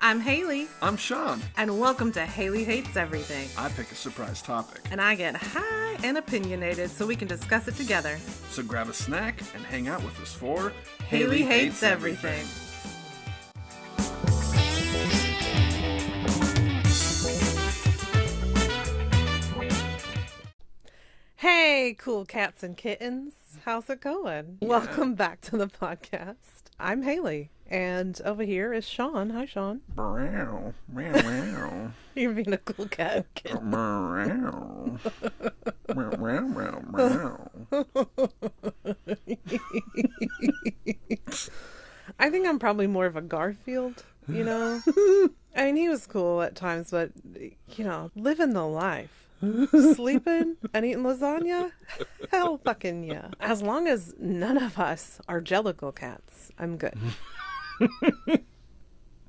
I'm Haley. I'm Sean. And welcome to Haley Hates Everything. I pick a surprise topic. And I get high and opinionated so we can discuss it together. So grab a snack and hang out with us for Haley Hates Everything. Hey, cool cats and kittens. How's it going? Yeah. Welcome back to the podcast. I'm Haley. And over here is Sean. Hi, Sean. Meow, meow, meow. You're being a cool cat and kitten. Meow, meow, meow, meow. I think I'm probably more of a Garfield, you know? I mean, he was cool at times, but, you know, living the life. Sleeping and eating lasagna? Hell fucking yeah. As long as none of us are Jellicle cats, I'm good.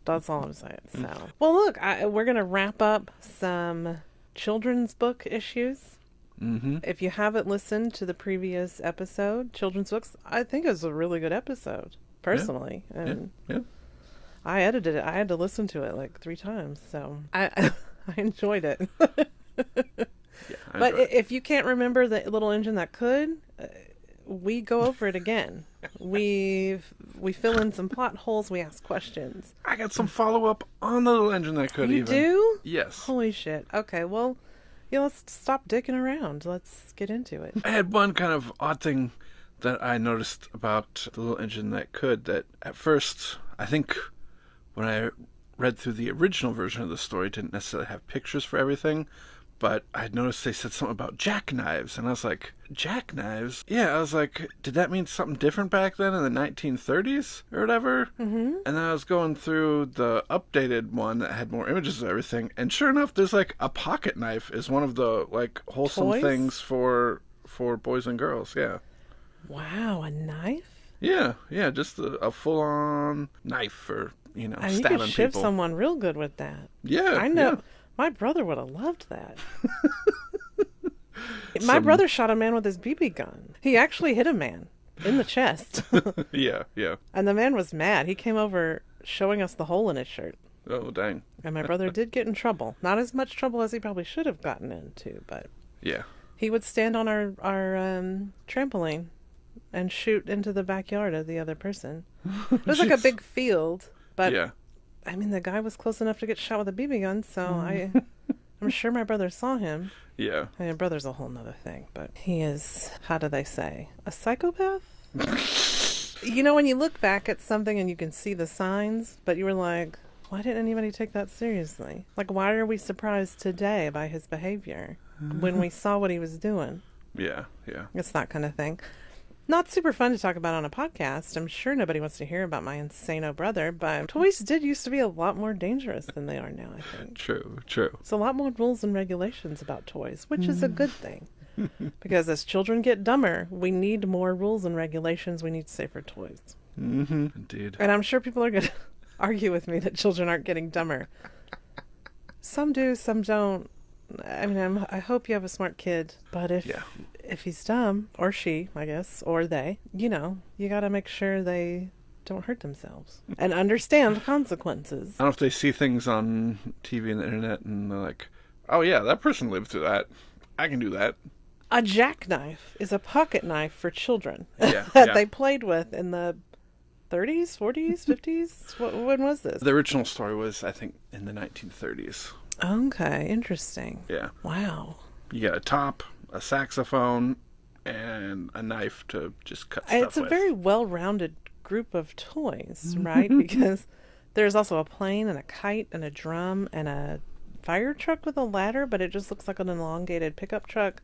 That's all I'm saying. So, well, look, we're going to wrap up some children's book issues. Mm-hmm. If you haven't listened to the previous episode, children's books, I think it was a really good episode, personally. Yeah. And yeah. I edited it. I had to listen to it like 3 times, so I enjoyed it. But if you can't remember the little engine that could, we go over it again. We fill in some plot holes. We ask questions. I got some follow-up on the little engine that could. You even. do? Yes. Holy shit. Okay, well, yeah, let's stop dicking around. Let's get into it. I had one kind of odd thing that I noticed about the little engine that could, that at first, I think when I read through the original version of the story, it didn't necessarily have pictures for everything, but I noticed they said something about jackknives, and I was like, jackknives? Yeah, I was like, did that mean something different back then in the 1930s or whatever? Mm-hmm. And then I was going through the updated one that had more images of everything, and sure enough, there's like a pocket knife is one of the like wholesome Toys? things for boys and girls. Yeah. Wow, a knife? Yeah, just a full-on knife for, I mean, stabbing you could shiv people. someone real good with that. Yeah, I know. yeah. My brother would have loved that. My brother shot a man with his BB gun. He actually hit a man in the chest. Yeah. And the man was mad. He came over showing us the hole in his shirt. Oh, dang. And my brother did get in trouble. Not as much trouble as he probably should have gotten into, but Yeah. he would stand on our trampoline and shoot into the backyard of the other person. It was like a big field, but Yeah. I mean, the guy was close enough to get shot with a BB gun, so I'm sure my brother saw him. Yeah. I mean, brother's a whole nother thing, but he is, how do they say, a psychopath? You know, when you look back at something and you can see the signs, but you were like, why didn't anybody take that seriously? Like, why are we surprised today by his behavior when we saw what he was doing? Yeah. It's that kind of thing. Not super fun to talk about on a podcast. I'm sure nobody wants to hear about my insano brother, but toys did used to be a lot more dangerous than they are now, I think. True. There's a lot more rules and regulations about toys, which is a good thing. Because as children get dumber, we need more rules and regulations. We need safer toys. Mm-hmm. Indeed. And I'm sure people are going to argue with me that children aren't getting dumber. Some do, some don't. I mean, I hope you have a smart kid, but if he's dumb, or she, I guess, or they, you got to make sure they don't hurt themselves and understand the consequences. I don't know if they see things on TV and the internet and they're like, oh yeah, that person lived through that. I can do that. A jackknife is a pocket knife for children Yeah, that yeah. they played with in the 30s, 40s, 50s? When was this? The original story was, I think, in the 1930s. Okay, interesting. Yeah. Wow. You got a top, a saxophone, and a knife to just cut stuff It's a with. very well-rounded group of toys, right? Because there's also a plane and a kite and a drum and a fire truck with a ladder, but it just looks like an elongated pickup truck.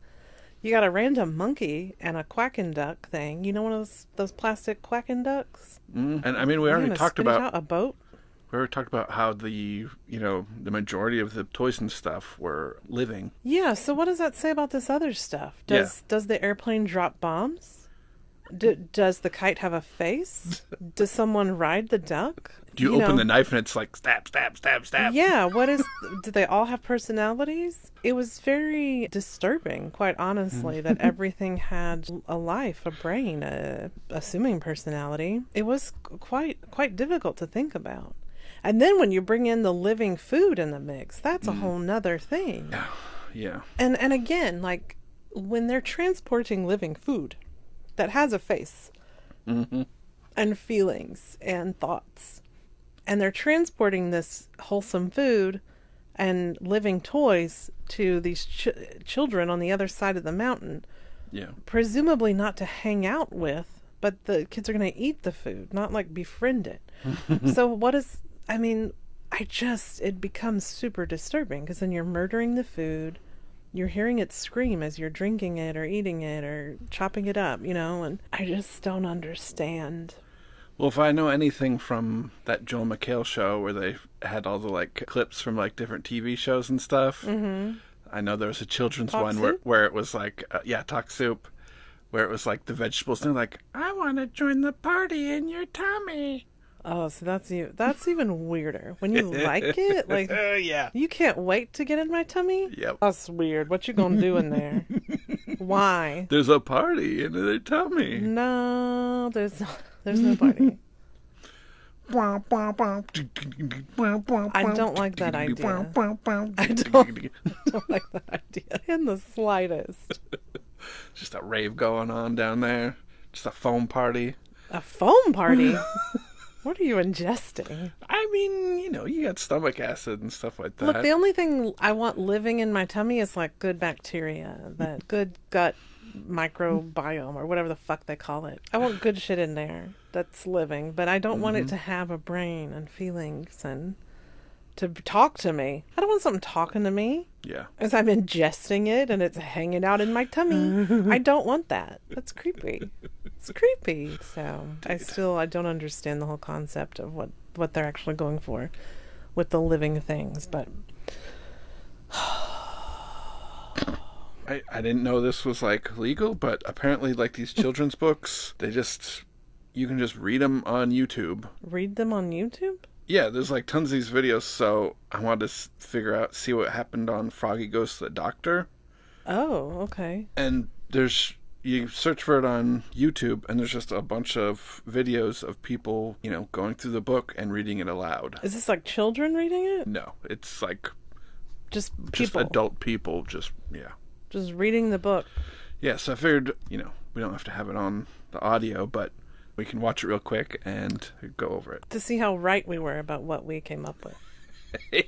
You got a random monkey and a quacking duck thing. You know, one of those plastic quacking ducks? And I mean, we already talked about a boat. We already talked about how the majority of the toys and stuff were living. Yeah, so what does that say about this other stuff? Does the airplane drop bombs? Does the kite have a face? Does someone ride the duck? Do you open the knife and it's like stab, stab, stab, stab? Yeah, do they all have personalities? It was very disturbing, quite honestly, that everything had a life, a brain, assuming personality. It was quite difficult to think about. And then when you bring in the living food in the mix, that's a whole nother thing. Yeah. And again, like when they're transporting living food that has a face and feelings and thoughts, and they're transporting this wholesome food and living toys to these children on the other side of the mountain, presumably not to hang out with, but the kids are going to eat the food, not like befriend it. So it becomes super disturbing because then you're murdering the food. You're hearing it scream as you're drinking it or eating it or chopping it up, and I just don't understand. Well, if I know anything from that Joel McHale show where they had all the, like, clips from, like, different TV shows and stuff, I know there was a children's one where it was like, Talk Soup, where it was like the vegetables, and they're like, I want to join the party in your tummy. Oh, so that's even weirder. When you like it, like, you can't wait to get in my tummy? Yep. That's weird. What you gonna do in there? Why? There's a party in their tummy. No, there's no party. I don't like that idea. I don't like that idea in the slightest. Just a rave going on down there. Just a foam party. A foam party? What are you ingesting? I mean, you got stomach acid and stuff like that. Look, the only thing I want living in my tummy is like good bacteria, that good gut microbiome or whatever the fuck they call it. I want good shit in there that's living, but I don't want it to have a brain and feelings and to talk to me. I don't want something talking to me. Yeah. As I'm ingesting it and it's hanging out in my tummy. I don't want that. That's creepy. It's creepy. So I don't understand the whole concept of what they're actually going for with the living things, but I didn't know this was like legal, but apparently like these children's books, you can just read them on YouTube. Read them on YouTube? Yeah, there's like tons of these videos, so I wanted to see what happened on Froggy Goes to the Doctor. Oh, okay. And you search for it on YouTube, and there's just a bunch of videos of people, going through the book and reading it aloud. Is this like children reading it? No, it's like just adult people, just reading the book. Yeah, so I figured, we don't have to have it on the audio, but we can watch it real quick and go over it. To see how right we were about what we came up with.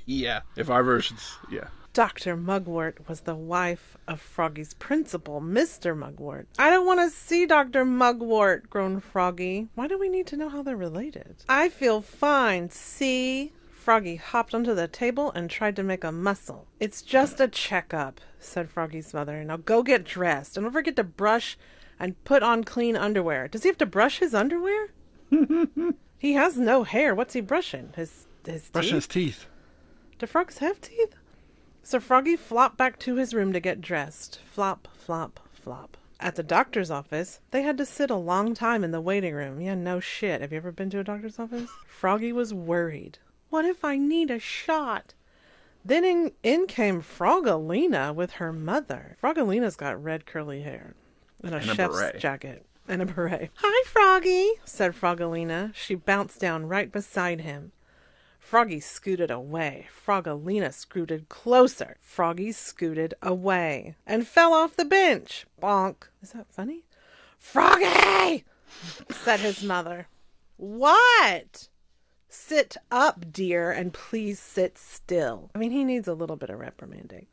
Yeah, if our versions, yeah. Dr. Mugwort was the wife of Froggy's principal, Mr. Mugwort. I don't want to see Dr. Mugwort, groaned Froggy. Why do we need to know how they're related? I feel fine, see? Froggy hopped onto the table and tried to make a muscle. It's just a checkup, said Froggy's mother. Now go get dressed and don't forget to brush and put on clean underwear. Does he have to brush his underwear? He has no hair. What's he brushing? His brushing his teeth. Do frogs have teeth? So Froggy flopped back to his room to get dressed. Flop, flop, flop. At the doctor's office, they had to sit a long time in the waiting room. Yeah, no shit. Have you ever been to a doctor's office? Froggy was worried. What if I need a shot? Then in came Frogalina with her mother. Frogalina's got red curly hair and a chef's jacket and a beret. Hi, Froggy, said Frogalina. She bounced down right beside him. Froggy scooted away. Frogalina scooted closer. Froggy scooted away and fell off the bench. Bonk. Is that funny? Froggy, said his mother. What? Sit up, dear, and please sit still. I mean, he needs a little bit of reprimanding.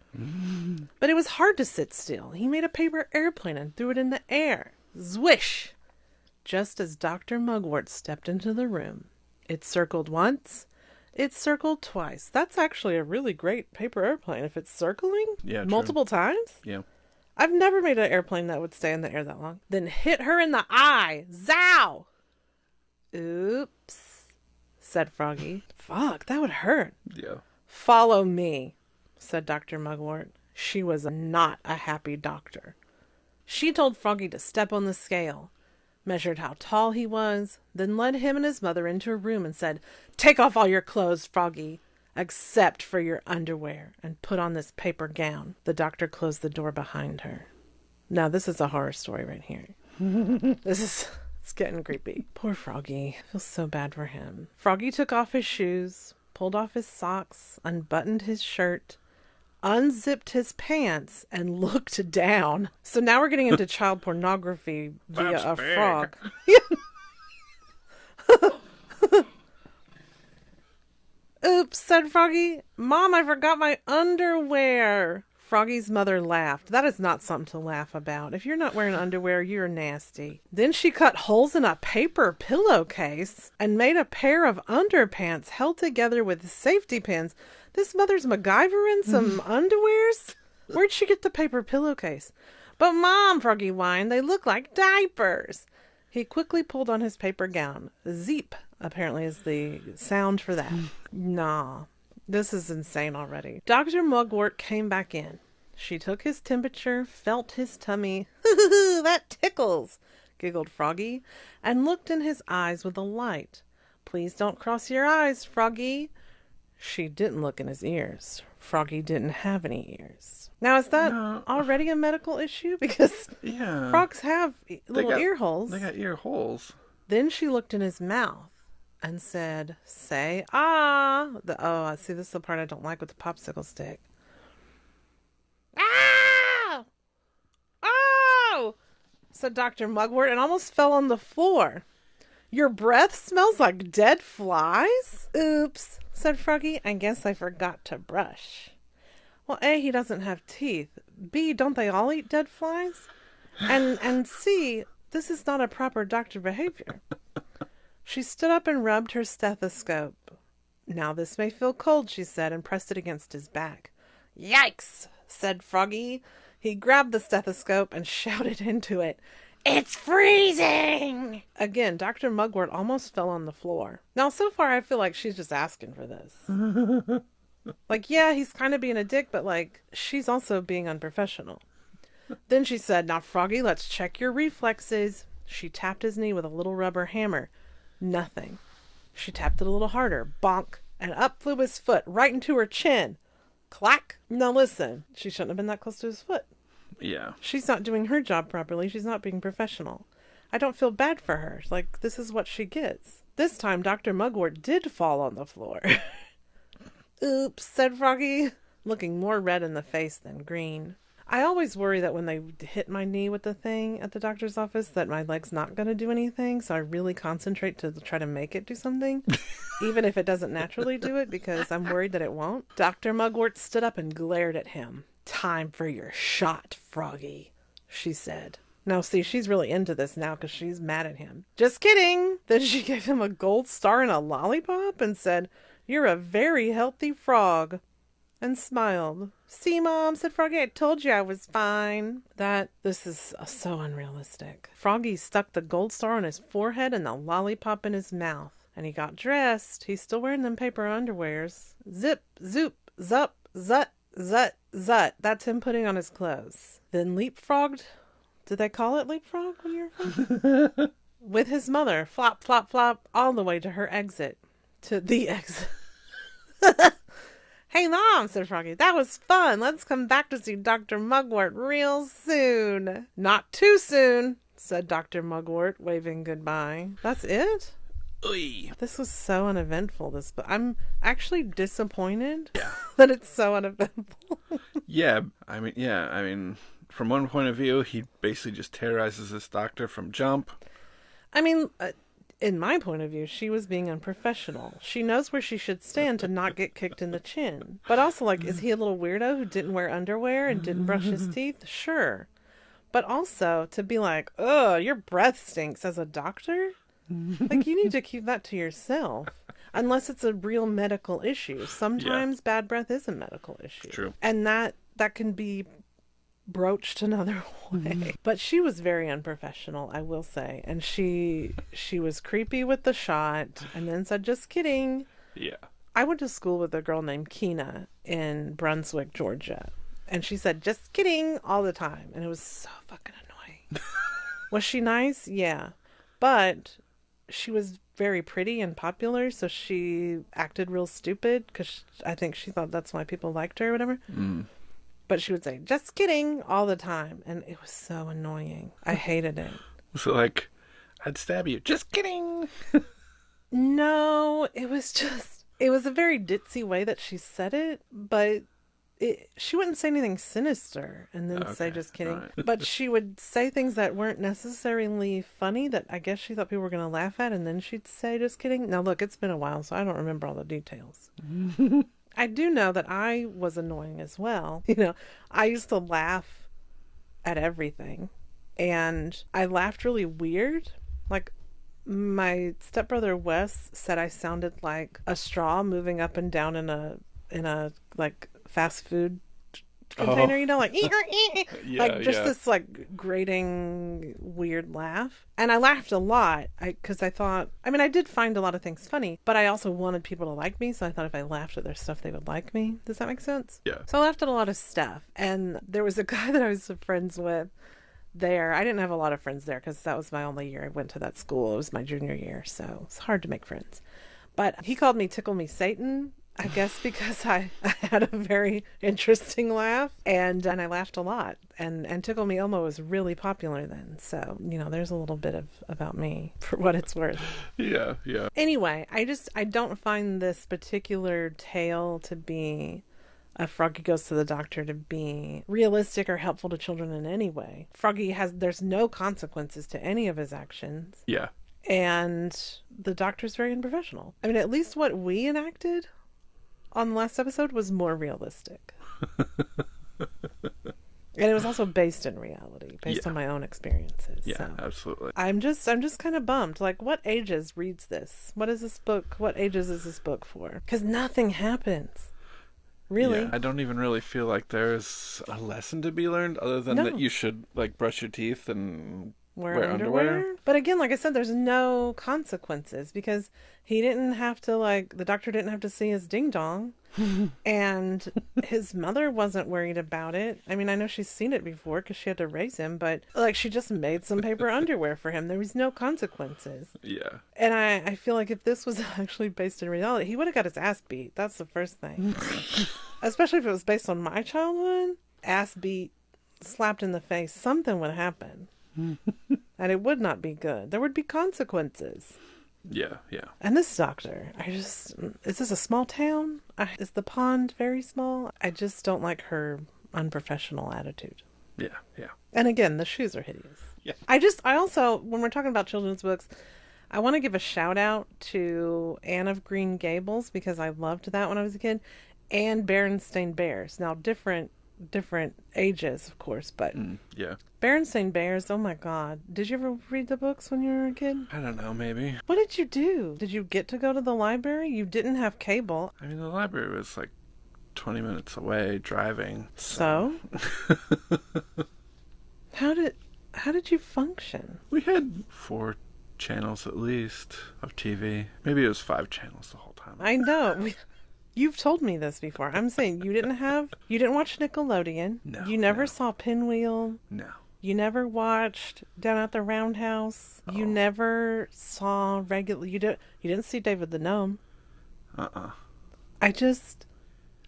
But it was hard to sit still. He made a paper airplane and threw it in the air. Zwish! Just as Dr. Mugwort stepped into the room. It circled once. It circled twice. That's actually a really great paper airplane. If it's circling multiple times. Yeah. I've never made an airplane that would stay in the air that long. Then hit her in the eye. Zow! Oops, said Froggy. Fuck, that would hurt. Yeah. Follow me, said Dr. Mugwort. She was not a happy doctor. She told Froggy to step on the scale, measured how tall he was, then led him and his mother into a room and said, Take off all your clothes, Froggy, except for your underwear, and put on this paper gown. The doctor closed the door behind her. Now, this is a horror story right here. This is It's getting creepy. Poor Froggy. I feel so bad for him. Froggy took off his shoes, pulled off his socks, unbuttoned his shirt, unzipped his pants, and looked down. So now we're getting into child pornography via That's a big. frog. Oops, said Froggy. Mom, I forgot my underwear. Froggy's mother laughed. That is not something to laugh about. If you're not wearing underwear, you're nasty. Then she cut holes in a paper pillowcase and made a pair of underpants held together with safety pins. This mother's MacGyvering some underwears? Where'd she get the paper pillowcase? But Mom, Froggy whined, they look like diapers. He quickly pulled on his paper gown. Zeep, apparently, is the sound for that. Nah. This is insane already. Dr. Mugwort came back in. She took his temperature, felt his tummy. That tickles, giggled Froggy, and looked in his eyes with a light. Please don't cross your eyes, Froggy. She didn't look in his ears. Froggy didn't have any ears. Now, is that already a medical issue? Because frogs have little ear holes. They got ear holes. Then she looked in his mouth and said, say, ah. See, this is the part I don't like with the popsicle stick. Ah! Oh! Said Dr. Mugwort and almost fell on the floor. Your breath smells like dead flies? Oops, said Froggy. I guess I forgot to brush. Well, A, he doesn't have teeth. B, don't they all eat dead flies? And C, this is not a proper doctor behavior. She stood up and rubbed her stethoscope. Now this may feel cold, she said, and pressed it against his back. Yikes, said Froggy. He grabbed the stethoscope and shouted into it. It's freezing! Again, Dr. Mugwort almost fell on the floor. Now, so far, I feel like she's just asking for this. Like, yeah, he's kind of being a dick, but, like, she's also being unprofessional. Then she said, now, Froggy, let's check your reflexes. She tapped his knee with a little rubber hammer. Nothing. She tapped it a little harder. Bonk. And up flew his foot right into her chin. Clack. Now, listen. She shouldn't have been that close to his foot. Yeah. She's not doing her job properly. She's not being professional. I don't feel bad for her. Like, this is what she gets. This time, Dr. Mugwort did fall on the floor. Oops, said Froggy, looking more red in the face than green. I always worry that when they hit my knee with the thing at the doctor's office that my leg's not going to do anything, so I really concentrate to try to make it do something, even if it doesn't naturally do it, because I'm worried that it won't. Dr. Mugwort stood up and glared at him. Time for your shot, Froggy, she said. Now, see, she's really into this now because she's mad at him. Just kidding. Then she gave him a gold star and a lollipop and said, you're a very healthy frog, and smiled. See, Mom, said Froggy, I told you I was fine. This is so unrealistic. Froggy stuck the gold star on his forehead and the lollipop in his mouth. And he got dressed. He's still wearing them paper underwears. Zip, zoop, zup, zut, zut, zut. That's him putting on his clothes. Then leapfrogged. Did they call it leapfrog when you were fun? With his mother. Flop, flop, flop. All the way to her exit. To the exit. Hey, Mom, said Froggy. That was fun. Let's come back to see Dr. Mugwort real soon. Not too soon, said Dr. Mugwort, waving goodbye. That's it? Oy. This was so uneventful, but I'm actually disappointed that it's so uneventful. I mean, from one point of view, he basically just terrorizes this doctor from jump. I mean, in my point of view, she was being unprofessional. She knows where she should stand to not get kicked in the chin. But also, like, is he a little weirdo who didn't wear underwear and didn't brush his teeth? Sure. But also, to be like, ugh, your breath stinks as a doctor? Like, you need to keep that to yourself. Unless it's a real medical issue. Sometimes bad breath is a medical issue. True. And that can be broached another way. But she was very unprofessional, I will say. And she was creepy with the shot and then said, just kidding. Yeah. I went to school with a girl named Keena in Brunswick, Georgia. And she said, just kidding, all the time. And it was so fucking annoying. Was she nice? Yeah. But she was very pretty and popular, so she acted real stupid because I think she thought that's why people liked her or whatever. But she would say, just kidding, all the time. And it was so annoying. I hated it. So, like, I'd stab you. Just kidding. No, it was a very ditzy way that she said it, but she wouldn't say anything sinister and then say just kidding. Right. But she would say things that weren't necessarily funny that I guess she thought people were going to laugh at, and then she'd say just kidding. Now, look, it's been a while, so I don't remember all the details. I do know that I was annoying as well. I used to laugh at everything, and I laughed really weird. Like, my stepbrother Wes said I sounded like a straw moving up and down in a like fast food container, like this like grating weird laugh. And I laughed a lot because I thought, I did find a lot of things funny, but I also wanted people to like me, so I thought if I laughed at their stuff they would like me. Does that make sense? Yeah. So I laughed at a lot of stuff, and there was a guy that I was friends with there. I didn't have a lot of friends there because that was my only year I went to that school. It was my junior year, so it's hard to make friends. But he called me Tickle Me Satan, I guess because I had a very interesting laugh, and I laughed a lot. And Tickle Me Elmo was really popular then, so there's a little bit about me for what it's worth. Yeah. Anyway, I don't find this particular tale to be a Froggy Goes to the Doctor to be realistic or helpful to children in any way. There's no consequences to any of his actions. Yeah. And the Doctor's very unprofessional. At least what we enacted on the last episode was more realistic. And it was also based in reality, based on my own experiences. Yeah, so absolutely. I'm just kind of bummed. Like, what ages reads this? What is this book? What ages is this book for? Because nothing happens. Really? Yeah, I don't even really feel like there's a lesson to be learned other than that you should brush your teeth and wear underwear. But again, like I said, there's no consequences because he didn't have to the Doctor didn't have to see his ding dong. And his mother wasn't worried about it. I know she's seen it before because she had to raise him, but she just made some paper underwear for him. There was no consequences. Yeah. And I feel like if this was actually based in reality, he would have got his ass beat. That's the first thing. Especially if it was based on my childhood. Ass beat, slapped in the face, something would happen. And it would not be good. There would be consequences. Yeah. And this doctor, is this a small town? Is the pond very small? I just don't like her unprofessional attitude. Yeah. And again, the shoes are hideous. Yeah. I also, when we're talking about children's books, I want to give a shout out to Anne of Green Gables because I loved that when I was a kid, and Berenstain Bears. Now, different ages, of course, but yeah. Berenstain Bears, oh my God. Did you ever read the books when you were a kid? I don't know, maybe. What did you do? Did you get to go to the library? You didn't have cable. The library was 20 minutes away driving. So? How did you function? We had 4 channels at least of TV. Maybe it was 5 channels the whole time. I know. You've told me this before. I'm saying you didn't watch Nickelodeon. No. You never saw Pinwheel. No. You never watched Down at the Roundhouse. Oh. You never saw you didn't see David the Gnome. And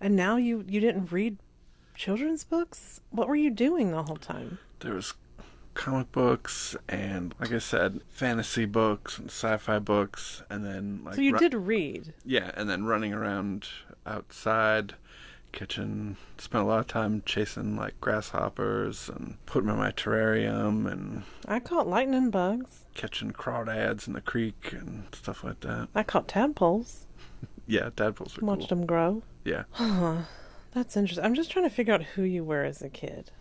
now you didn't read children's books? What were you doing the whole time? There was comic books and, like I said, fantasy books and sci-fi books, and then so you did read. Yeah, and then running around outside, kitchen, spent a lot of time chasing grasshoppers and putting them in my terrarium, and I caught lightning bugs, catching crawdads in the creek and stuff like that. I caught tadpoles. Yeah, tadpoles were cool. Watched them grow. Yeah. That's interesting. I'm just trying to figure out who you were as a kid.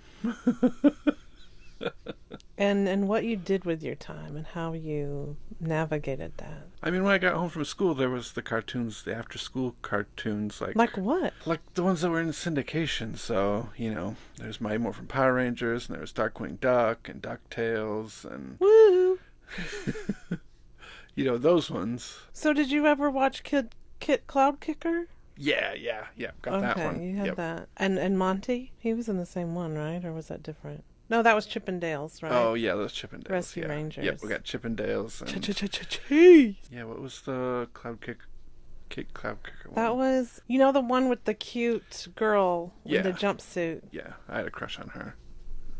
And what you did with your time and how you navigated that. When I got home from school, there was the cartoons, the after-school cartoons. Like what? Like the ones that were in syndication. So, there's Mighty Morphin Power Rangers, and there was Darkwing Duck and DuckTales, and... Woo! Those ones. So did you ever watch Kit Cloud Kicker? Yeah. Got that one. Okay, you had that. And Monty? He was in the same one, right? Or was that different? No, that was Chippendales, right? Oh, yeah, those Chippendales. Rescue Rangers. Yep, we got Chippendales. Cheese! Yeah, what was the Cloud Kicker one? That was, the one with the cute girl in the jumpsuit. Yeah, I had a crush on her.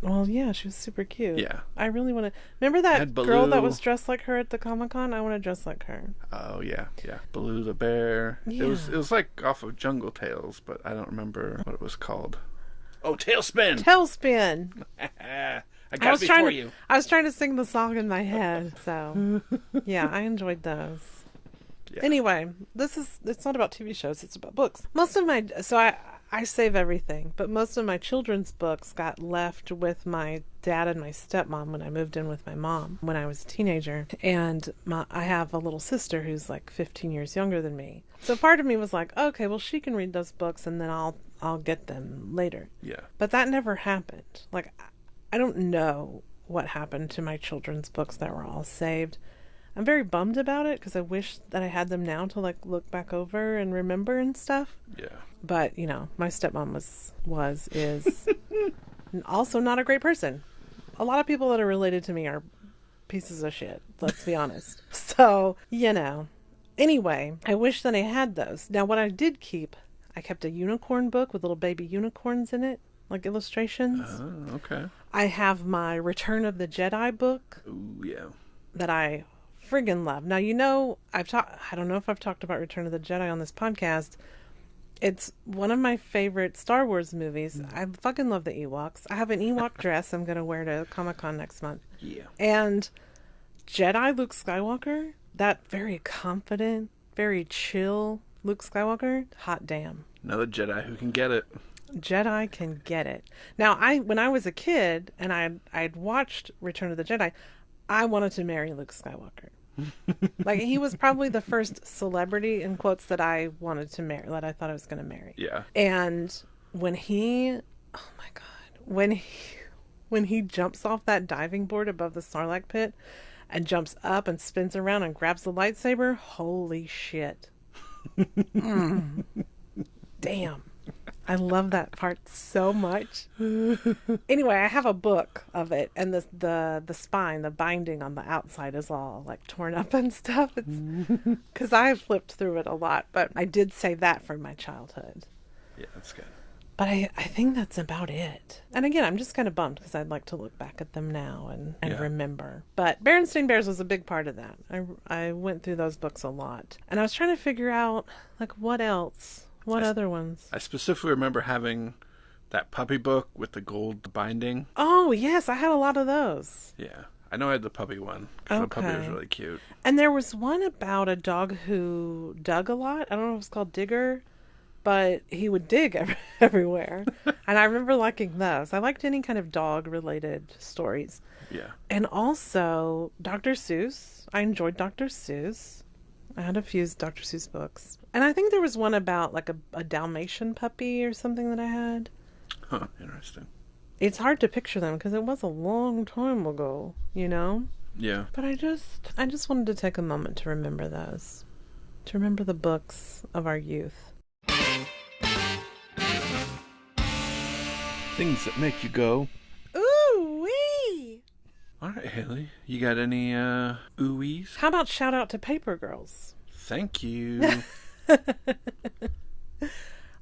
Well, yeah, she was super cute. Yeah. I really want to... Remember that Baloo. girl that was dressed like her at the Comic-Con? I want to dress like her. Oh, yeah, yeah. Baloo the bear. Yeah. It was like off of Jungle Tales, but I don't remember what it was called. Oh, Tailspin! Tailspin! I got it before you. I was trying to sing the song in my head, so... yeah, I enjoyed those. Yeah. Anyway, it's not about TV shows, it's about books. I save everything, but most of my children's books got left with my dad and my stepmom when I moved in with my mom when I was a teenager. And I have a little sister who's like 15 years younger than me. So part of me was like, okay, well, she can read those books and then I'll get them later. Yeah. But that never happened. Like, I don't know what happened to my children's books that were all saved. I'm very bummed about it because I wish that I had them now to like look back over and remember and stuff. Yeah. But, you know, my stepmom is also not a great person. A lot of people that are related to me are pieces of shit, let's be honest. So, you know. Anyway, I wish that I had those. Now, what I did keep, I kept a unicorn book with little baby unicorns in it, like illustrations. Oh, okay. I have my Return of the Jedi book. Ooh, yeah. That I friggin' love. Now, you know, I don't know if I've talked about Return of the Jedi on this podcast. It's one of my favorite Star Wars movies. I fucking love the Ewoks. I have an Ewok dress I'm going to wear to Comic-Con next month. Yeah. And Jedi Luke Skywalker, that very confident, very chill Luke Skywalker, hot damn. Another Jedi who can get it. Jedi can get it. Now, when I was a kid and I'd watched Return of the Jedi, I wanted to marry Luke Skywalker. Like, he was probably the first celebrity, in quotes, that I wanted to marry, that I thought I was going to marry. Yeah. And when he jumps off that diving board above the Sarlacc pit and jumps up and spins around and grabs the lightsaber, holy shit. Damn. I love that part so much. Anyway, I have a book of it, and the spine, the binding on the outside is all like torn up and stuff. It's because I flipped through it a lot, but I did save that from my childhood. Yeah, that's good. But I think that's about it. And again, I'm just kind of bummed because I'd like to look back at them now and remember. But Berenstain Bears was a big part of that. I went through those books a lot, and I was trying to figure out like what else. What other ones? I specifically remember having that puppy book with the gold binding. Oh, yes. I had a lot of those. Yeah. I know I had the puppy one. Okay. The puppy was really cute. And there was one about a dog who dug a lot. I don't know if it's called Digger, but he would dig everywhere. And I remember liking those. I liked any kind of dog-related stories. Yeah. And also Dr. Seuss. I enjoyed Dr. Seuss. I had a few Dr. Seuss books. And I think there was one about like a Dalmatian puppy or something that I had. Huh, interesting. It's hard to picture them because it was a long time ago, you know? Yeah. But I just wanted to take a moment to remember those. To remember the books of our youth. Things that make you go, ooh-wee! All right, Haley. You got any ooh-wees? How about shout out to Paper Girls? Thank you.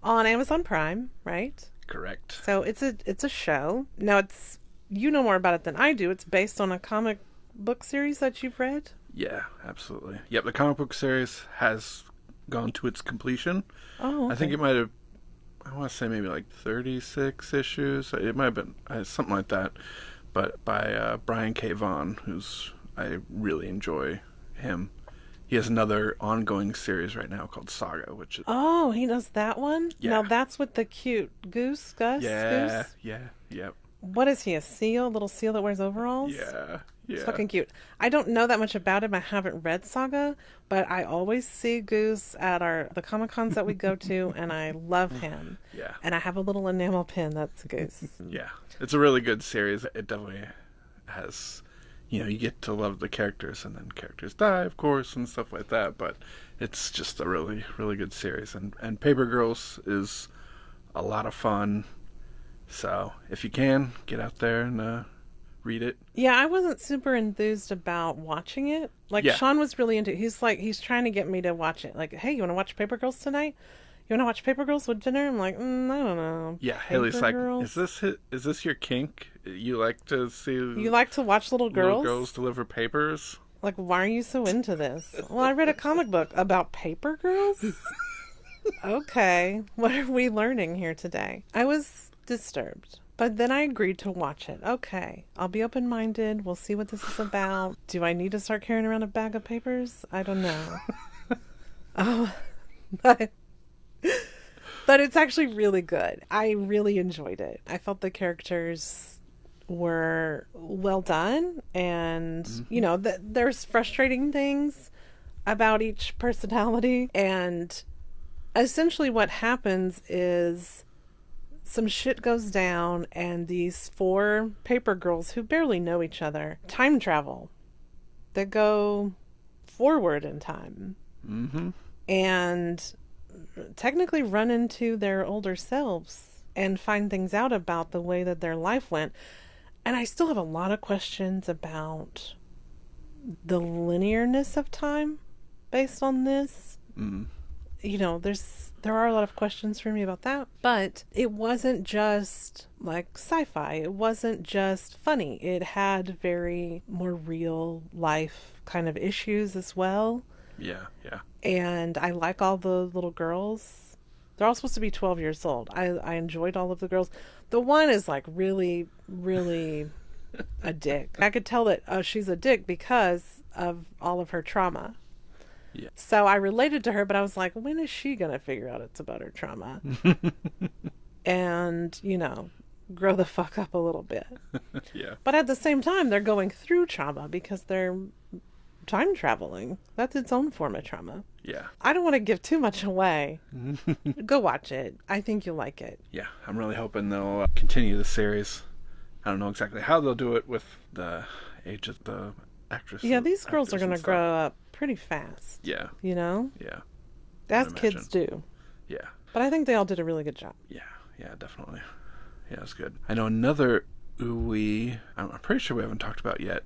On Amazon Prime, right? Correct. So it's a show. Now you know more about it than I do. It's based on a comic book series that you've read? Yeah, absolutely. Yep, the comic book series has gone to its completion. Oh, okay. I think it might have, I want to say maybe like 36 issues. It might have been something like that. But by Brian K. Vaughan, I really enjoy him. He has another ongoing series right now called Saga, which is... Oh, he does that one? Yeah. Now that's with the cute Gus? Yeah, Goose? yeah. What is he, a seal? A little seal that wears overalls? Yeah. It's fucking cute. I don't know that much about him. I haven't read Saga, but I always see Goose at the Comic-Cons that we go to, and I love him. Yeah. And I have a little enamel pin that's Goose. Yeah. It's a really good series. It definitely has... you get to love the characters, and then characters die, of course, and stuff like that, but it's just a really, really good series. And Paper Girls is a lot of fun, so if you can, get out there and read it. Yeah, I wasn't super enthused about watching it. Like, Sean was really into it. He's trying to get me to watch it. Like, hey, you want to watch Paper Girls tonight? You want to watch Paper Girls with dinner? I'm like, I don't know. Yeah, Paper Haley's like, Girls? is this your kink? You like to see You like to watch little little girls? girls deliver papers? Like, why are you so into this? Well, I read a comic book about Paper Girls? Okay, what are we learning here today? I was disturbed, but then I agreed to watch it. Okay, I'll be open-minded. We'll see what this is about. Do I need to start carrying around a bag of papers? I don't know. Oh, but it's actually really good. I really enjoyed it. I felt the characters were well done, and there's frustrating things about each personality, and essentially what happens is some shit goes down, and these 4 paper girls who barely know each other time travel. They go forward in time. Mm-hmm. And technically run into their older selves and find things out about the way that their life went. And I still have a lot of questions about the linearness of time based on this. Mm. There are a lot of questions for me about that, but it wasn't just like sci-fi. It wasn't just funny. It had very more real life kind of issues as well. Yeah. And I like all the little girls. They're all supposed to be 12 years old. I enjoyed all of the girls. The one is like really, really a dick. I could tell that she's a dick because of all of her trauma. Yeah. So I related to her, but I was like, when is she going to figure out it's about her trauma? And, grow the fuck up a little bit. Yeah. But at the same time, they're going through trauma because they're time traveling. That's its own form of trauma. Yeah. I don't want to give too much away. Go watch it. I think you'll like it. Yeah, I'm really hoping they'll continue the series. I don't know exactly how they'll do it with the age of the actress. Yeah, these girls are going to grow up pretty fast. Yeah. Yeah. As kids do. Yeah. But I think they all did a really good job. Yeah, definitely. Yeah, it's good. I know another ooey, I'm pretty sure we haven't talked about yet,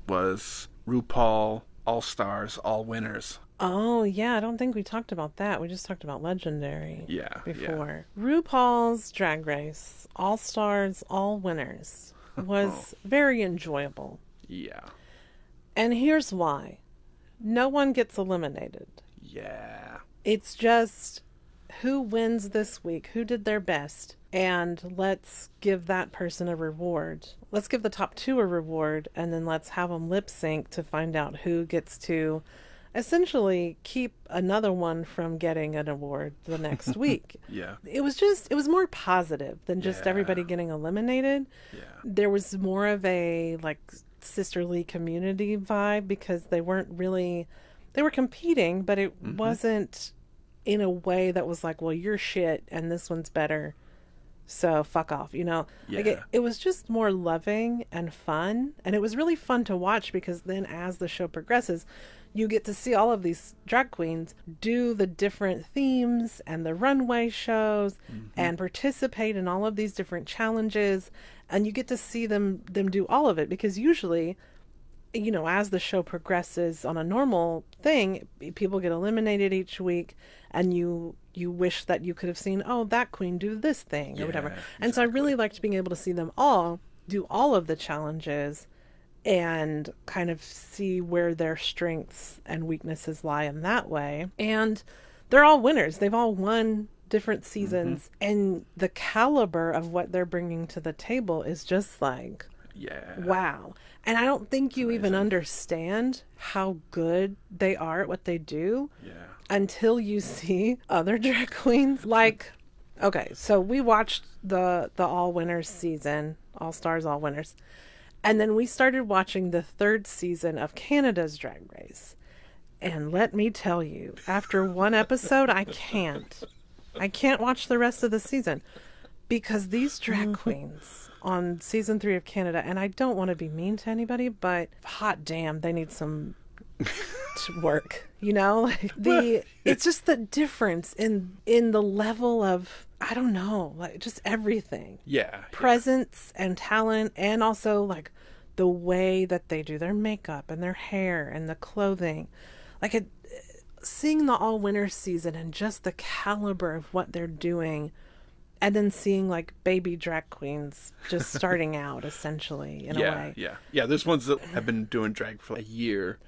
was RuPaul All Stars, All Winners. Oh, yeah, I don't think we talked about that. We just talked about Legendary before. Yeah. RuPaul's Drag Race, All Stars, All Winners was very enjoyable. Yeah. And here's why. No one gets eliminated. Yeah. It's just who wins this week, who did their best, and let's give that person a reward. Let's give the top 2 a reward, and then let's have them lip sync to find out who gets to essentially keep another one from getting an award the next week. Yeah. It was more positive than just everybody getting eliminated. Yeah. There was more of a like sisterly community vibe because they were competing, but it wasn't in a way that was like, well, you're shit and this one's better, so fuck off, Yeah. Like it was just more loving and fun, and it was really fun to watch because then as the show progresses, you get to see all of these drag queens do the different themes and the runway shows and participate in all of these different challenges, and you get to see them do all of it because usually, as the show progresses on a normal thing, people get eliminated each week, and you wish that you could have seen, that queen do this thing or whatever. Exactly. And so I really liked being able to see them all do all of the challenges and kind of see where their strengths and weaknesses lie in that way. And they're all winners. They've all won different seasons, and the caliber of what they're bringing to the table is just like, wow. And I don't think you even understand how good they are at what they do until you see other drag queens. Like, okay, so we watched the All Winners season, All Stars, All Winners. And then we started watching the 3rd season of Canada's Drag Race. And let me tell you, after one episode, I can't watch the rest of the season because these drag queens on season 3 of Canada, and I don't want to be mean to anybody, but hot damn, they need some work, like it's just the difference in the level of, I don't know, like just everything. Presence and talent, and also like the way that they do their makeup and their hair and the clothing. Like seeing the all winter season and just the caliber of what they're doing, and then seeing like baby drag queens just starting out essentially in a way. Yeah. There's ones that have been doing drag for a year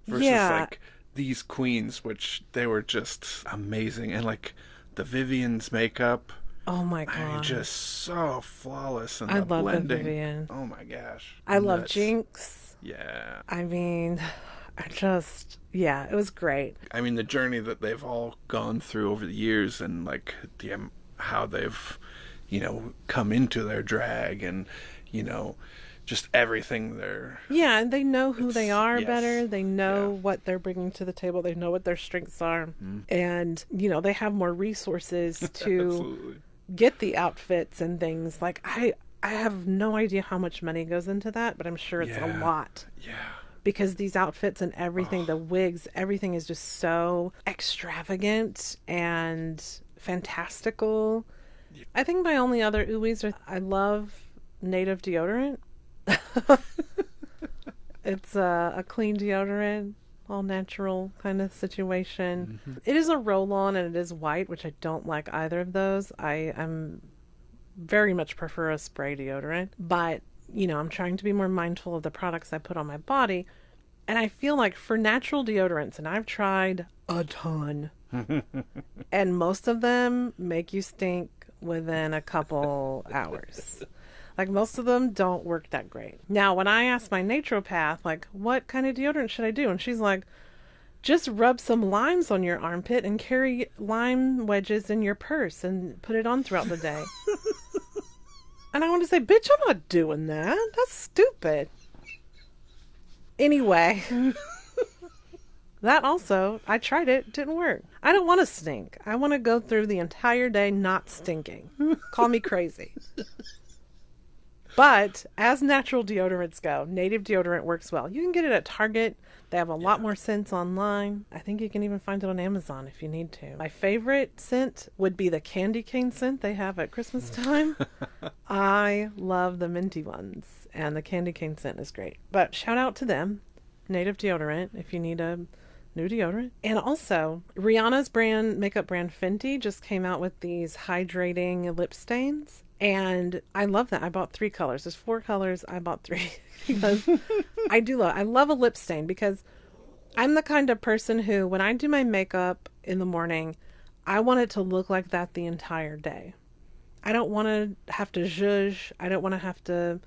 versus like these queens, which they were just amazing, and like the Vivian's makeup. Oh my god! I mean, just so flawless, and I the love blending. the Vivian. Oh my gosh! I love Jinx. Yeah. I mean, it was great. I mean, the journey that they've all gone through over the years, and like how they've, come into their drag, and just everything there. Yeah, and they know who they are better. They know what they're bringing to the table. They know what their strengths are, and they have more resources to get the outfits and things. Like I have no idea how much money goes into that, but I'm sure it's a lot. Yeah. Because these outfits and everything, the wigs, everything is just so extravagant and fantastical. Yeah. I think my only other ooies are I love native deodorant. It's a clean deodorant, all natural kind of situation. Mm-hmm. It is a roll-on and it is white, which I don't like either of those. I'm very much prefer a spray deodorant, but I'm trying to be more mindful of the products I put on my body. And I feel like for natural deodorants, and I've tried a ton, and most of them make you stink within a couple hours. Like, most of them don't work that great. Now, when I asked my naturopath, like, what kind of deodorant should I do? And she's like, just rub some limes on your armpit and carry lime wedges in your purse and put it on throughout the day. And I want to say, bitch, I'm not doing that. That's stupid. Anyway, that also, I tried it, didn't work. I don't want to stink. I want to go through the entire day not stinking. Call me crazy. But as natural deodorants go, native deodorant works well. You can get it at Target. They have a lot more scents online. I think you can even find it on Amazon if you need to. My favorite scent would be the candy cane scent they have at Christmas time. I love the minty ones, and the candy cane scent is great. But shout out to them, native deodorant, if you need a new deodorant. And also, Rihanna's makeup brand Fenty just came out with these hydrating lip stains. And I love that. I bought 3 colors. There's 4 colors. I bought 3 because I love a lip stain, because I'm the kind of person who, when I do my makeup in the morning, I want it to look like that the entire day. I don't want to have to zhuzh. I don't want to have to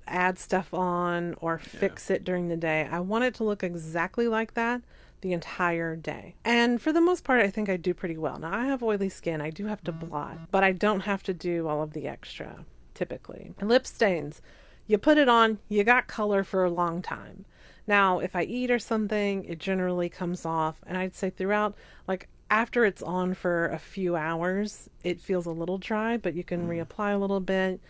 add stuff on or fix it during the day. I want it to look exactly like that the entire day. And for the most part, I think I do pretty well. Now, I have oily skin. I do have to blot, but I don't have to do all of the extra, typically. And lip stains, you put it on, you got color for a long time. Now, if I eat or something, it generally comes off. And I'd say throughout, like after it's on for a few hours, it feels a little dry, but you can reapply a little bit,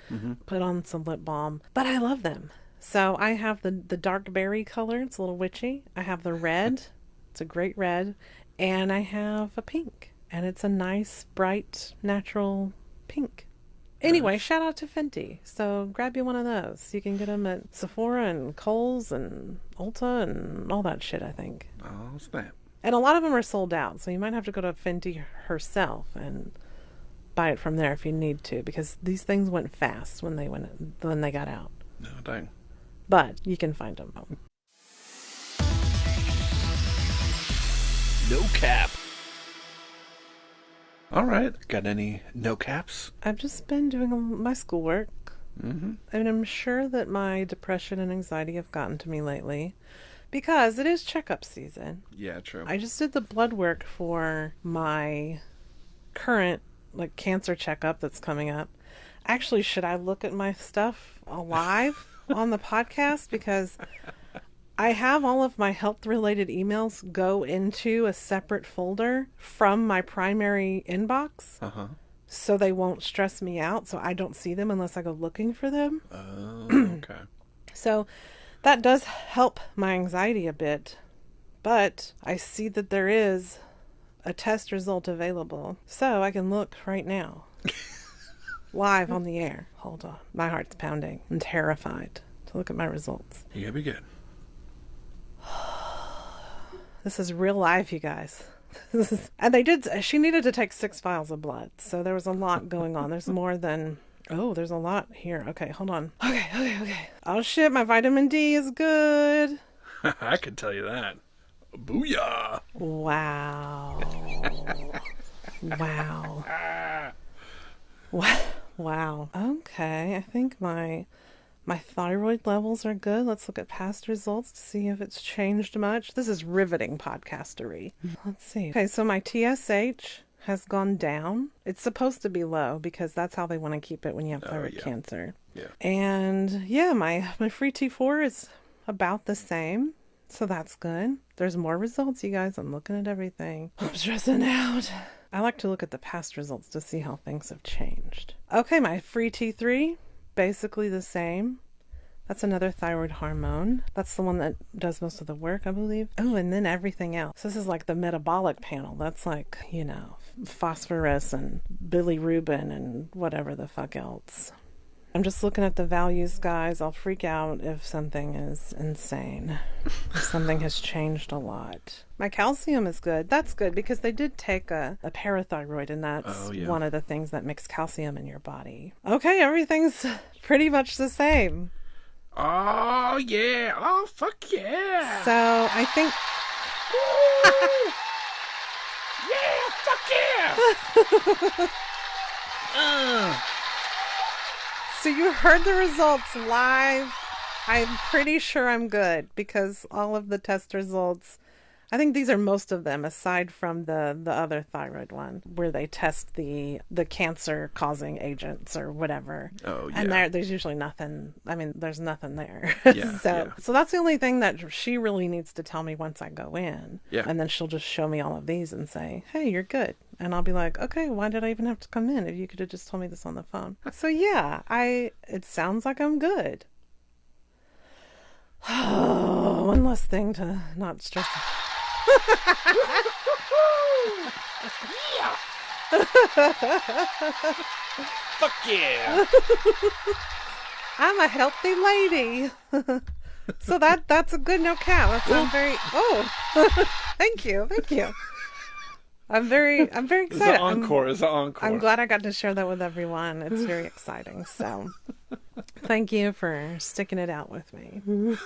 put on some lip balm. But I love them. So I have the dark berry color. It's a little witchy. I have the red. It's a great red. And I have a pink. And it's a nice, bright, natural pink. Anyway, shout out to Fenty. So grab you one of those. You can get them at Sephora and Kohl's and Ulta and all that shit, I think. Oh, snap. And a lot of them are sold out. So you might have to go to Fenty herself and buy it from there if you need to. Because these things went fast when they got out. No, dang. But you can find them. No cap. All right. Got any no caps? I've just been doing my schoolwork. And I'm sure that my depression and anxiety have gotten to me lately, because it is checkup season. Yeah, true. I just did the blood work for my current cancer checkup that's coming up. Actually, should I look at my stuff live on the podcast? Because I have all of my health-related emails go into a separate folder from my primary inbox. So they won't stress me out, so I don't see them unless I go looking for them. Oh, okay. So that does help my anxiety a bit, but I see that there is a test result available, so I can look right now. Live on the air. Hold on. My heart's pounding. I'm terrified to look at my results. You gotta be good. This is real life, you guys. And she needed to take 6 vials of blood. So there was a lot going on. There's more than, there's a lot here. Okay, hold on. Okay. Oh shit, my vitamin D is good. I can tell you that. Booyah. Wow. Wow. Okay, I think my thyroid levels are good. Let's look at past results to see if it's changed much. This is riveting podcastery. Let's see. Okay, so my TSH has gone down. It's supposed to be low because that's how they want to keep it when you have thyroid cancer. Yeah. And yeah, my free T4 is about the same. So that's good. There's more results, you guys. I'm looking at everything. I'm stressing out. I like to look at the past results to see how things have changed. Okay, my free T3, basically the same. That's another thyroid hormone. That's the one that does most of the work, I believe. Oh, and then everything else. This is like the metabolic panel. That's like, phosphorus and bilirubin and whatever the fuck else. I'm just looking at the values, guys. I'll freak out if something is insane. Something has changed a lot. My calcium is good. That's good because they did take a parathyroid, and that's one of the things that makes calcium in your body. Okay, everything's pretty much the same. Oh, yeah. Oh, fuck yeah. So I think... Yeah, fuck yeah. So you heard the results live. I'm pretty sure I'm good because all of the test results, I think these are most of them aside from the other thyroid one where they test the cancer causing agents or whatever. Oh, yeah. And there's usually nothing. I mean, there's nothing there. Yeah, So that's the only thing that she really needs to tell me once I go in. Yeah. And then she'll just show me all of these and say, hey, you're good. And I'll be like, okay, why did I even have to come in if you could have just told me this on the phone? So yeah, it sounds like I'm good. Oh, one less thing to not stress. Yeah. Fuck yeah. I'm a healthy lady. So that's a good no cap. I'm very thank you. I'm very excited. It's an encore. I'm glad I got to share that with everyone. It's very exciting. So thank you for sticking it out with me.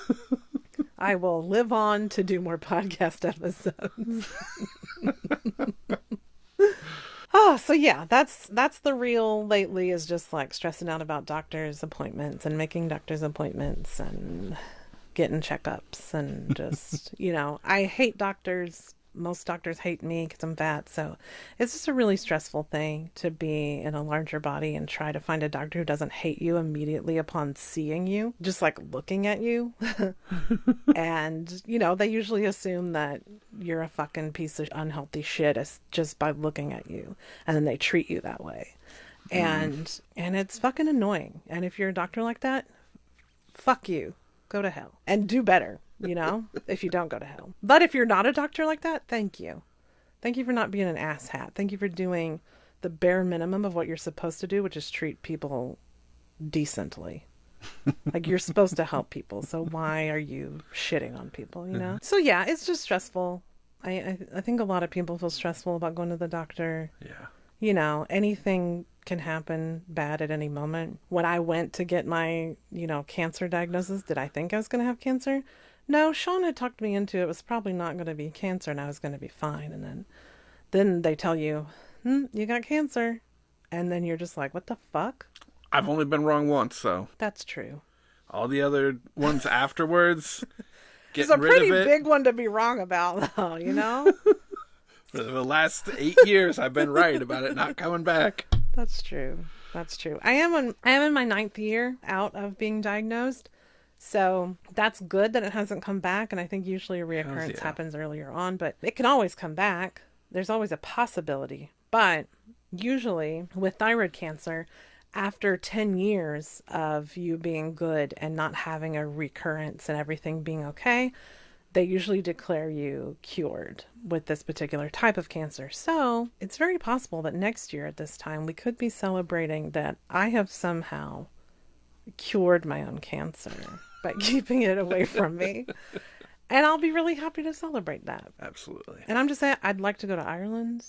I will live on to do more podcast episodes. So yeah, that's the real lately is just like stressing out about doctor's appointments and making doctor's appointments and getting checkups and just, I hate doctors. Most doctors hate me because I'm fat. So it's just a really stressful thing to be in a larger body and try to find a doctor who doesn't hate you immediately upon seeing you, just like looking at you. And, they usually assume that you're a fucking piece of unhealthy shit just by looking at you. And then they treat you that way. And it's fucking annoying. And if you're a doctor like that, fuck you. Go to hell. And do better. If you don't go to hell. But if you're not a doctor like that, thank you. Thank you for not being an asshat. Thank you for doing the bare minimum of what you're supposed to do, which is treat people decently. Like, you're supposed to help people, so why are you shitting on people, So yeah, it's just stressful. I think a lot of people feel stressful about going to the doctor. Yeah. Anything can happen bad at any moment. When I went to get my, cancer diagnosis, did I think I was going to have cancer? No, Sean had talked me into it was probably not going to be cancer and I was going to be fine. And then they tell you, you got cancer. And then you're just like, what the fuck? I've only been wrong once, so. That's true. All the other ones afterwards, it's a pretty big one to be wrong about, though, For the last 8 years, I've been right about it not coming back. That's true. I am in my 9th year out of being diagnosed. So that's good that it hasn't come back. And I think usually a reoccurrence happens earlier on, but it can always come back. There's always a possibility. But usually with thyroid cancer, after 10 years of you being good and not having a recurrence and everything being okay, they usually declare you cured with this particular type of cancer. So it's very possible that next year at this time, we could be celebrating that I have somehow cured my own cancer by keeping it away from me. And I'll be really happy to celebrate that. Absolutely. And I'm just saying, I'd like to go to Ireland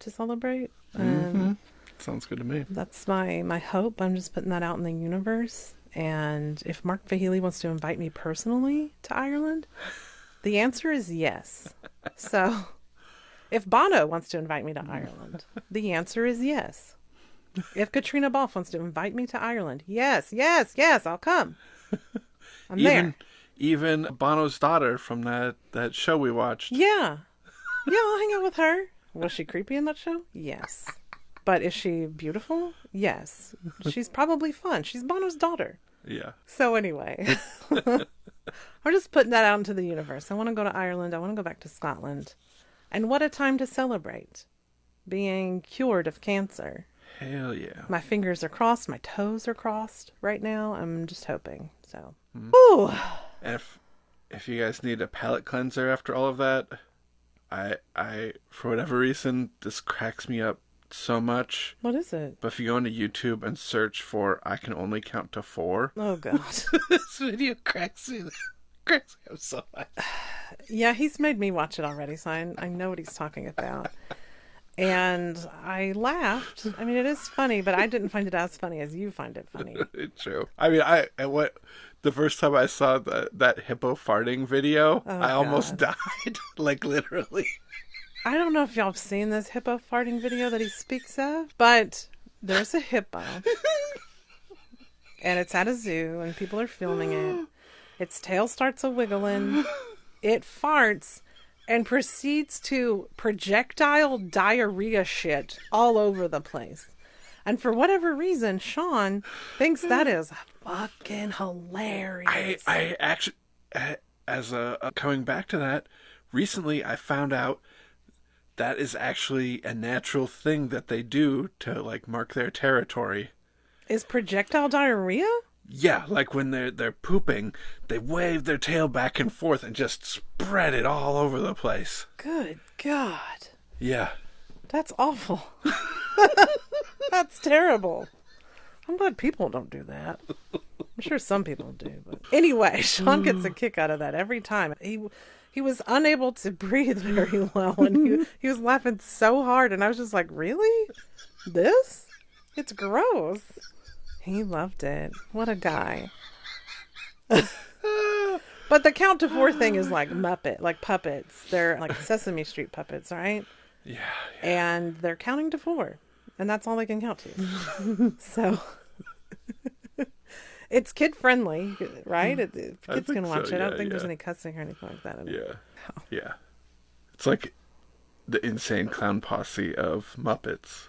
to celebrate. Mm-hmm. Sounds good to me. That's my hope. I'm just putting that out in the universe. And if Mark Fahey wants to invite me personally to Ireland, the answer is yes. So if Bono wants to invite me to Ireland, the answer is yes. If Katrina Balfe wants to invite me to Ireland, yes, I'll come. I'm there. Even Bono's daughter from that show we watched. Yeah. Yeah, I'll hang out with her. Was she creepy in that show? Yes. But is she beautiful? Yes. She's probably fun. She's Bono's daughter. Yeah. So anyway, I'm just putting that out into the universe. I want to go to Ireland. I want to go back to Scotland. And what a time to celebrate being cured of cancer. Hell yeah. My fingers are crossed. My toes are crossed right now. I'm just hoping. So, Ooh. And if you guys need a palate cleanser after all of that, I for whatever reason, this cracks me up so much. What is it? But if you go into YouTube and search for "I can only count to 4," oh god, this video cracks me up so much. Yeah, he's made me watch it already, so I know what he's talking about. And I laughed. I mean, it is funny, but I didn't find it as funny as you find it funny. It's true. I mean, the first time I saw that hippo farting video, I almost died. Like, literally. I don't know if y'all have seen this hippo farting video that he speaks of, but there's a hippo. And it's at a zoo, and people are filming it. Its tail starts a-wiggling. It farts and proceeds to projectile diarrhea shit all over the place. And for whatever reason, Sean thinks that is fucking hilarious. I actually, as coming back to that, recently I found out that is actually a natural thing that they do to, like, mark their territory. Is projectile diarrhea? Yeah, like when they're pooping, they wave their tail back and forth and just spread it all over the place. Good God. Yeah. That's awful. That's terrible. I'm glad people don't do that. I'm sure some people do. But anyway, Sean gets a kick out of that every time. He was unable to breathe very well, and he was laughing so hard, and I was just like, really? This? It's gross. He loved it. What a guy. But the count to 4 thing is like puppets. They're like Sesame Street puppets, right? Yeah. And they're counting to 4. And that's all they can count to. So it's kid friendly, right? Kids can watch it. I don't think there's any cussing or anything like that. Yeah. It's like the insane clown posse of Muppets.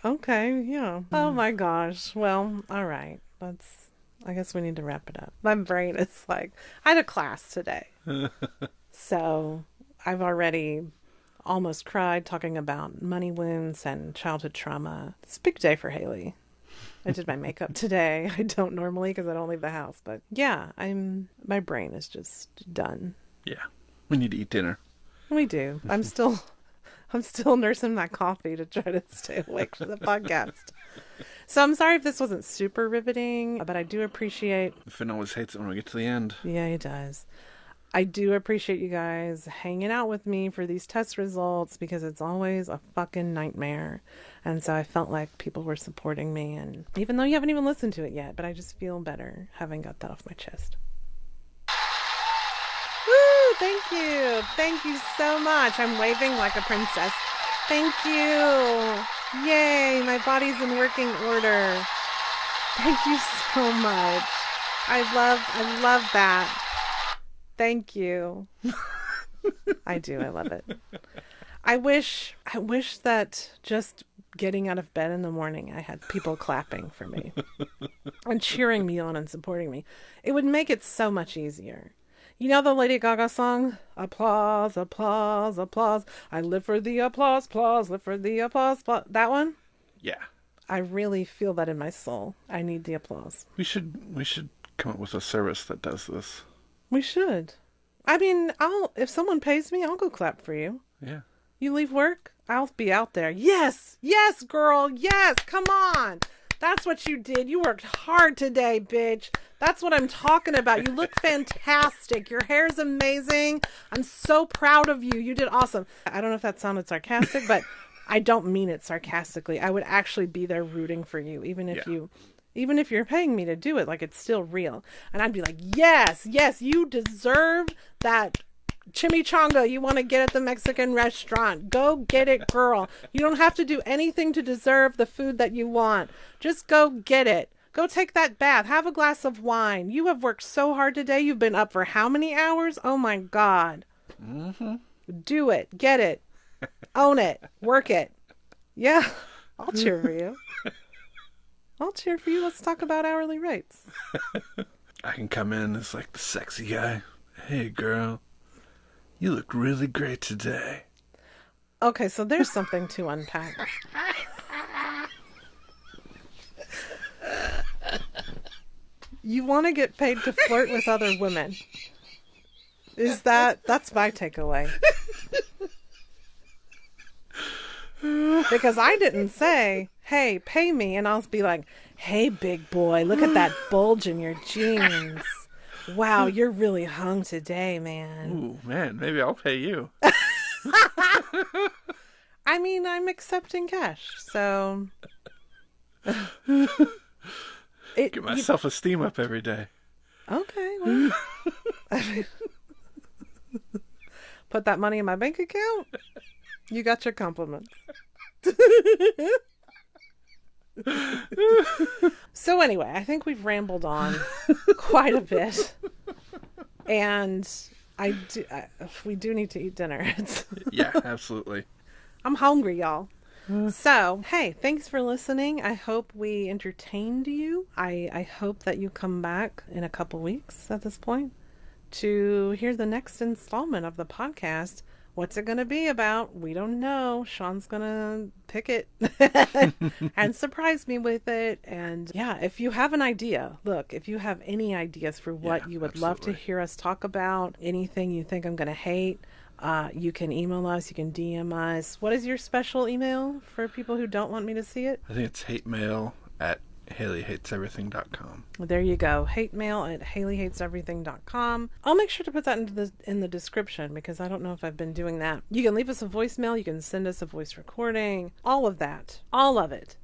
Okay, yeah. Oh my gosh. Well, all right. I guess we need to wrap it up. My brain is like, I had a class today. So I've already almost cried talking about money wounds and childhood trauma. It's a big day for Haley. I did my makeup today. I don't normally because I don't leave the house. But yeah, my brain is just done. Yeah. We need to eat dinner. We do. I'm still nursing that coffee to try to stay awake for the podcast. So I'm sorry if this wasn't super riveting, but I do appreciate... Finn always hates it when we get to the end. Yeah, he does. I do appreciate you guys hanging out with me for these test results because it's always a fucking nightmare. And so I felt like people were supporting me, and even though you haven't even listened to it yet, but I just feel better having got that off my chest. Woo! Thank you. Thank you so much. I'm waving like a princess. Thank you. Yay, my body's in working order. Thank you so much. I love that. Thank you. I do. I love it. I wish that just getting out of bed in the morning, I had people clapping for me and cheering me on and supporting me. It would make it so much easier. You know the Lady Gaga song? Applause, applause, applause. I live for the applause, applause, live for the applause, applause. That one? Yeah. I really feel that in my soul. I need the applause. We should come up with a service that does this. We should. I mean, if someone pays me, I'll go clap for you. Yeah. You leave work, I'll be out there. Yes, yes, girl, yes, come on. That's what you did. You worked hard today, bitch. That's what I'm talking about. You look fantastic. Your hair's amazing. I'm so proud of you. You did awesome. I don't know if that sounded sarcastic, but I don't mean it sarcastically. I would actually be there rooting for you, even if you're paying me to do it, like it's still real. And I'd be like, yes, you deserve that chimichanga you want to get at the Mexican restaurant. Go get it, girl. You don't have to do anything to deserve the food that you want. Just go get it. Go take that bath. Have a glass of wine. You have worked so hard today. You've been up for how many hours? Oh my God. Mm-hmm. Do it. Get it. Own it. Work it. Yeah. I'll cheer for you. I'll cheer for you. Let's talk about hourly rates. I can come in as like the sexy guy. Hey, girl. You look really great today. Okay, so there's something to unpack. You want to get paid to flirt with other women. That's my takeaway. Because I didn't say, hey, pay me, and I'll be like, hey, big boy, look at that bulge in your jeans. Wow, you're really hung today, man. Ooh, man, maybe I'll pay you. I mean, I'm accepting cash, so... Get my self-esteem up every day. Okay, well... Put that money in my bank account? You got your compliments. So anyway, I think we've rambled on quite a bit, and we do need to eat dinner. Yeah, absolutely. I'm hungry, y'all. So, hey, thanks for listening. I hope we entertained you. I hope that you come back in a couple weeks at this point to hear the next installment of the podcast. What's it going to be about? We don't know. Sean's going to pick it and surprise me with it. And yeah, if you have an idea, look, if you have any ideas for what you would love to hear us talk about, anything you think I'm going to hate, you can email us, you can DM us. What is your special email for people who don't want me to see it? I think it's hatemail@HaleyHatesEverything.com. There you go. HateMail@HaleyHatesEverything.com. I'll make sure to put that in the description because I don't know if I've been doing that. You can leave us a voicemail. You can send us a voice recording. All of that. All of it.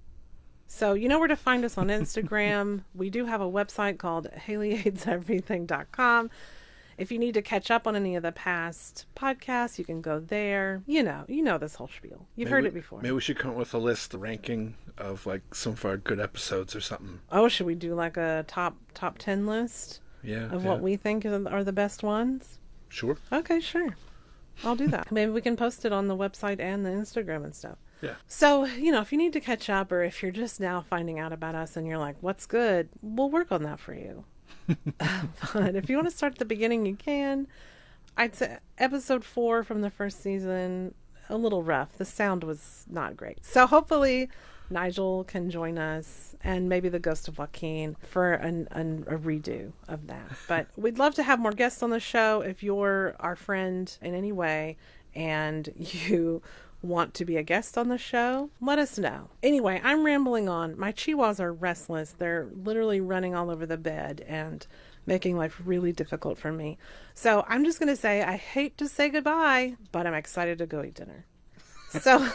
So you know where to find us on Instagram. We do have a website called HaleyHatesEverything.com. If you need to catch up on any of the past podcasts, you can go there. You know this whole spiel. You've heard it before. Maybe we should come up with a list, the ranking of like some of our good episodes or something. Oh, should we do like a top 10 list? Yeah. Of what we think are the best ones? Sure. Okay, sure. I'll do that. Maybe we can post it on the website and the Instagram and stuff. Yeah. So, if you need to catch up or if you're just now finding out about us and you're like, what's good? We'll work on that for you. But if you want to start at the beginning, you can. I'd say episode 4 from the first season, a little rough. The sound was not great. So hopefully Nigel can join us and maybe the ghost of Joaquin for a redo of that. But we'd love to have more guests on the show. If you're our friend in any way and you want to be a guest on the show, let us know. Anyway, I'm rambling on. My chihuahuas are restless. They're literally running all over the bed and making life really difficult for me. So I'm just going to say I hate to say goodbye, but I'm excited to go eat dinner. So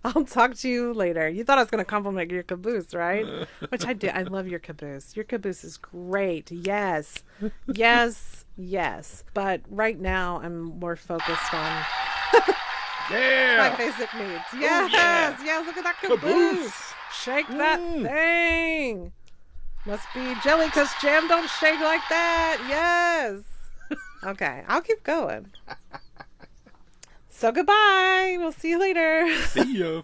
I'll talk to you later. You thought I was going to compliment your caboose, right? Which I did. I love your caboose. Your caboose is great. Yes. Yes. Yes. But right now I'm more focused on... Yeah! My basic needs. Yes! Yeah, look at that caboose! Shake that thing! Must be jelly because jam don't shake like that! Yes! Okay, I'll keep going. So goodbye! We'll see you later! See ya!